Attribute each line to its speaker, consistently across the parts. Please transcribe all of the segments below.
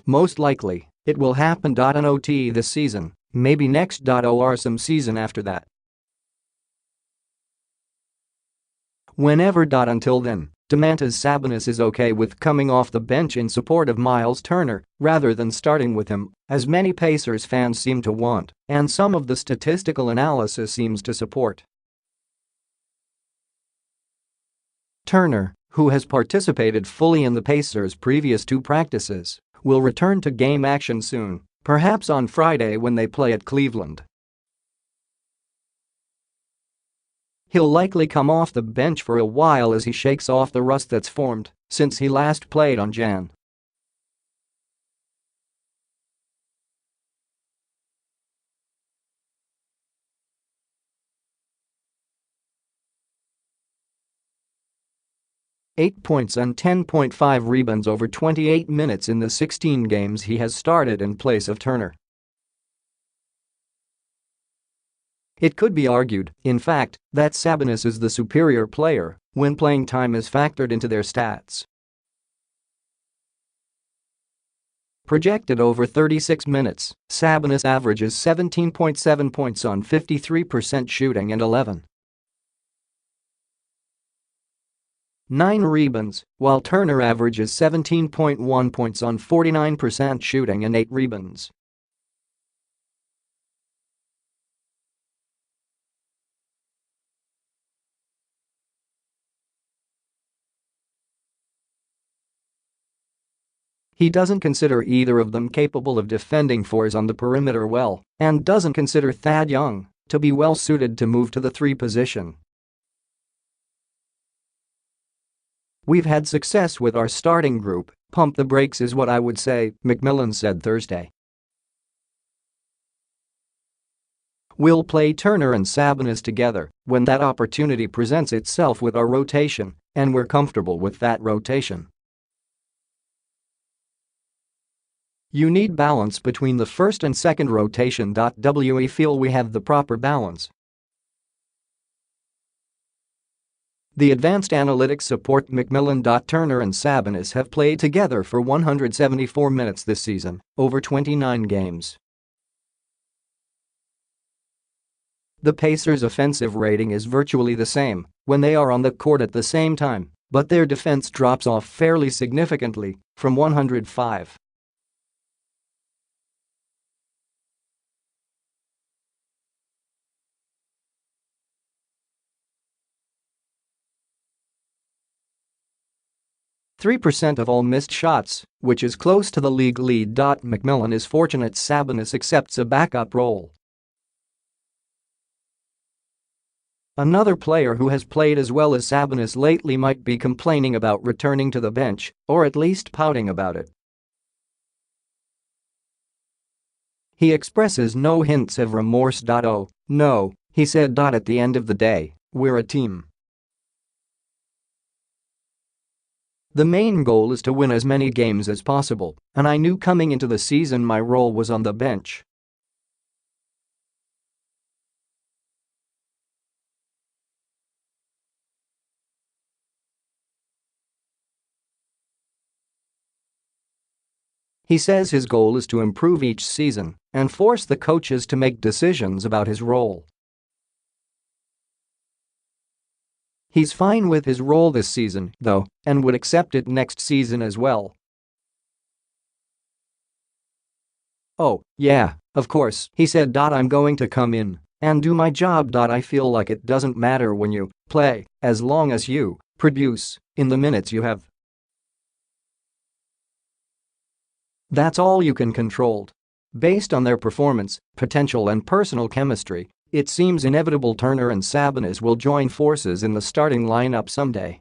Speaker 1: Most likely, it will happen.Not this season, maybe next.Or some season after that. Whenever.Until then, Domantas Sabonis is okay with coming off the bench in support of Myles Turner rather than starting with him, as many Pacers fans seem to want, and some of the statistical analysis seems to support. Turner, who has participated fully in the Pacers' previous 2 practices, will return to game action soon, perhaps on Friday when they play at Cleveland. He'll likely come off the bench for a while as he shakes off the rust that's formed since he last played on Jan. "8 points and 10.5 rebounds over 28 minutes in the 16 games he has started in place of Turner." It could be argued, in fact, that Sabonis is the superior player when playing time is factored into their stats. Projected over 36 minutes, Sabonis averages 17.7 points on 53% shooting and 11.9 rebounds, while Turner averages 17.1 points on 49% shooting and 8 rebounds. He doesn't consider either of them capable of defending fours on the perimeter well and doesn't consider Thad Young to be well suited to move to the 3 position. "We've had success with our starting group, pump the brakes is what I would say," McMillan said Thursday. "We'll play Turner and Sabonis together when that opportunity presents itself with our rotation, and we're comfortable with that rotation. You need balance between the first and second rotation. We feel we have the proper balance." The advanced analytics support McMillan.Turner and Sabonis have played together for 174 minutes this season, over 29 games. The Pacers' offensive rating is virtually the same when they are on the court at the same time, but their defense drops off fairly significantly from 105. .3% of all missed shots, which is close to the league lead. McMillan is fortunate Sabonis accepts a backup role. Another player who has played as well as Sabonis lately might be complaining about returning to the bench, or at least pouting about it. He expresses no hints of remorse. "Oh, no," he said. "At the end of the day, we're a team. The main goal is to win as many games as possible, and I knew coming into the season my role was on the bench." He says his goal is to improve each season and force the coaches to make decisions about his role. He's fine with his role this season, though, and would accept it next season as well. "Oh, yeah, of course," he said. "I'm going to come in and do my job. I feel like it doesn't matter when you play, as long as you produce in the minutes you have. That's all you can control." Based on their performance, potential and personal chemistry, it seems inevitable Turner and Sabonis will join forces in the starting lineup someday.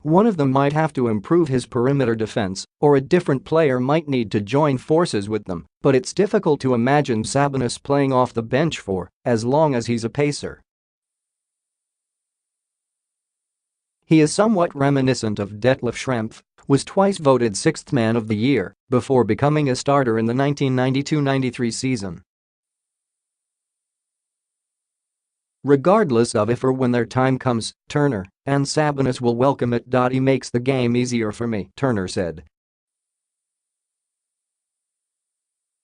Speaker 1: One of them might have to improve his perimeter defense, or a different player might need to join forces with them, but it's difficult to imagine Sabonis playing off the bench for as long as he's a Pacer. He is somewhat reminiscent of Detlef Schrempf, was twice voted 6th man of the year before becoming a starter in the 1992-93 season. Regardless of if or when their time comes, Turner and Sabonis will welcome it. He makes the game easier for me," Turner said.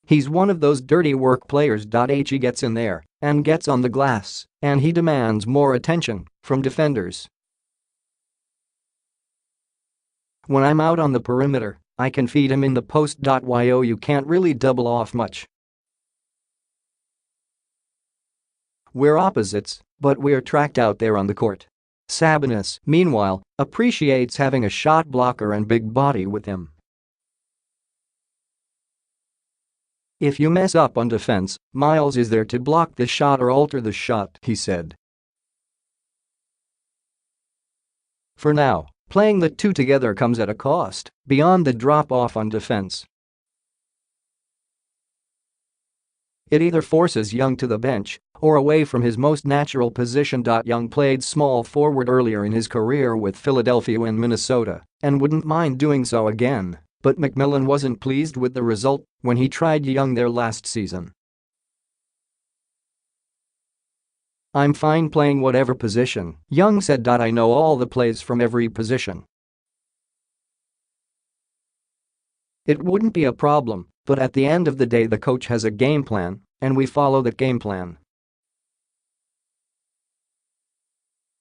Speaker 1: "He's one of those dirty work players. He gets in there and gets on the glass, and he demands more attention from defenders. When I'm out on the perimeter, I can feed him in the post. You can't really double off much. We're opposites, but we're tracked out there on the court." Sabonis, meanwhile, appreciates having a shot blocker and big body with him. "If you mess up on defense, Myles is there to block the shot or alter the shot," he said. For now, playing the two together comes at a cost beyond the drop-off on defense. It either forces Young to the bench or away from his most natural position. Young played small forward earlier in his career with Philadelphia and Minnesota and wouldn't mind doing so again, but McMillan wasn't pleased with the result when he tried Young there last season. "I'm fine playing whatever position," Young said. "I know all the plays from every position. It wouldn't be a problem, but at the end of the day the coach has a game plan, and we follow that game plan.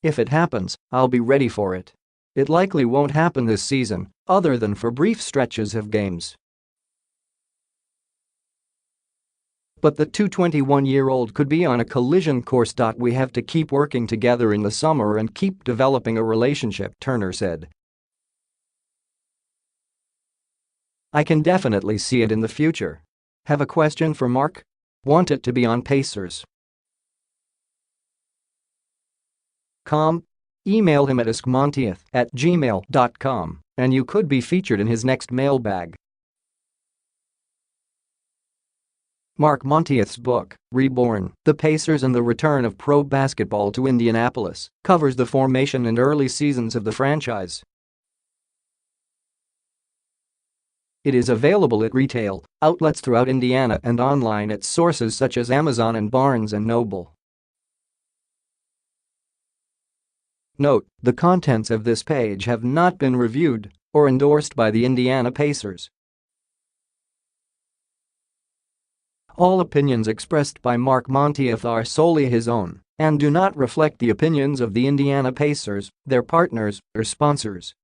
Speaker 1: If it happens, I'll be ready for it. It likely won't happen this season, other than for brief stretches of games." But the 21-year-old could be on a collision course. "We have to keep working together in the summer and keep developing a relationship," Turner said. "I can definitely see it in the future. Have a question for Mark? Want it to be on Pacers? Email him at askmontieth@gmail.com and you could be featured in his next mailbag." Mark Montieth's book, Reborn: The Pacers and the Return of Pro Basketball to Indianapolis, covers the formation and early seasons of the franchise. It is available at retail outlets throughout Indiana and online at sources such as Amazon and Barnes & Noble. Note: the contents of this page have not been reviewed or endorsed by the Indiana Pacers. All opinions expressed by Mark Montieth are solely his own and do not reflect the opinions of the Indiana Pacers, their partners, or sponsors.